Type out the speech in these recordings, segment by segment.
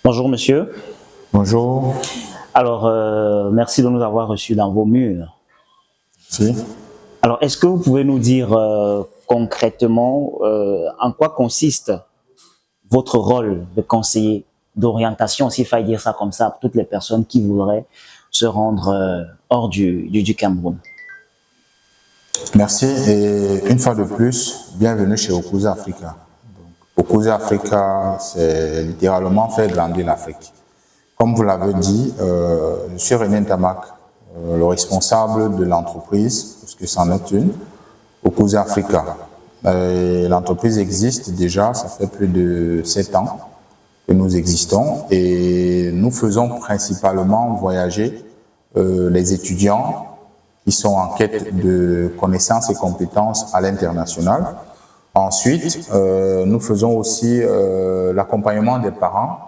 Bonjour monsieur. Bonjour. Alors, merci de nous avoir reçus dans vos murs. Si. Alors, est-ce que vous pouvez nous dire concrètement en quoi consiste votre rôle de conseiller d'orientation, s'il faille dire ça comme ça, pour toutes les personnes qui voudraient se rendre hors du Cameroun? Merci et une fois de plus, bienvenue chez Okuza Africa. Okuza Africa, c'est littéralement faire grandir l'Afrique. Comme vous l'avez dit, je suis René Ntamak, le responsable de l'entreprise, parce que c'en est une, Okuza Africa. L'entreprise existe déjà, ça fait plus de 7 ans que nous existons et nous faisons principalement voyager les étudiants qui sont en quête de connaissances et compétences à l'international. Ensuite, nous faisons aussi l'accompagnement des parents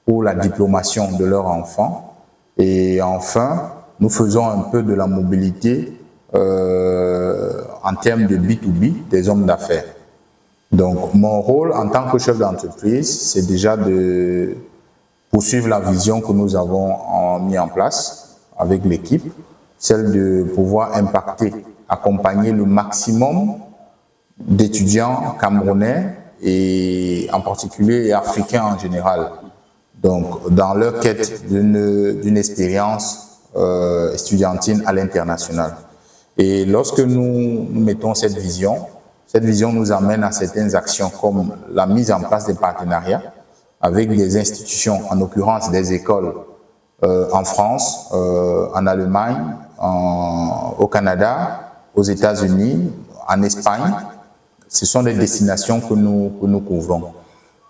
pour la diplomation de leurs enfants. Et enfin, nous faisons un peu de la mobilité en termes de B2B, des hommes d'affaires. Donc, mon rôle en tant que chef d'entreprise, c'est déjà de poursuivre la vision que nous avons mis en place avec l'équipe, celle de pouvoir impacter, accompagner le maximum d'étudiants camerounais et en particulier africains en général. Donc, dans leur quête d'une expérience estudiantine à l'international. Et lorsque nous mettons cette vision nous amène à certaines actions comme la mise en place des partenariats avec des institutions, en l'occurrence des écoles en France, en Allemagne, au Canada, aux États-Unis, en Espagne. Ce sont des destinations que nous couvrons.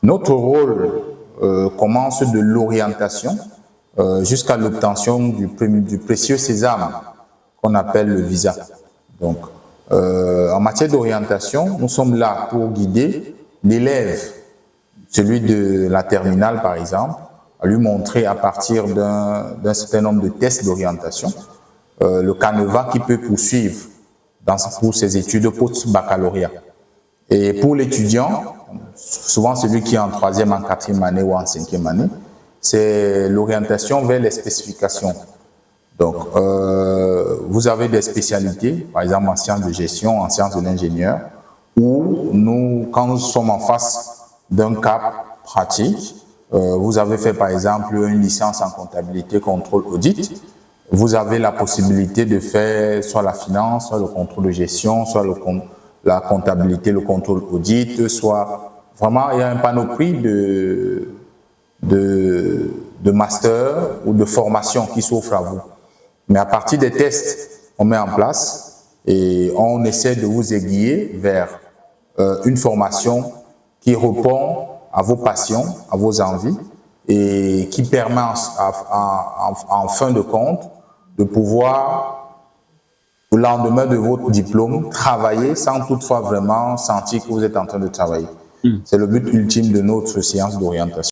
Notre rôle commence de l'orientation jusqu'à l'obtention du précieux sésame qu'on appelle le visa. Donc, en matière d'orientation, nous sommes là pour guider l'élève, celui de la terminale par exemple, à lui montrer à partir d'un certain nombre de tests d'orientation le canevas qu'il peut poursuivre pour ses études post-baccalauréat. Et pour l'étudiant, souvent celui qui est en 3e, en 4e année ou en 5e année, c'est l'orientation vers les spécifications. Donc, vous avez des spécialités, par exemple en sciences de gestion, en sciences de l'ingénieur, où nous, quand nous sommes en face d'un cap pratique, vous avez fait par exemple une licence en comptabilité, contrôle, audit, vous avez la possibilité de faire soit la finance, soit le contrôle de gestion, soit la comptabilité, le contrôle audit, soit vraiment il y a un panoplie de master ou de formation qui s'offre à vous. Mais à partir des tests, on met en place et on essaie de vous aiguiller vers une formation qui répond à vos passions, à vos envies et qui permet en fin de compte de pouvoir, au lendemain de votre diplôme, travailler sans toutefois vraiment sentir que vous êtes en train de travailler. C'est le but ultime de notre séance d'orientation.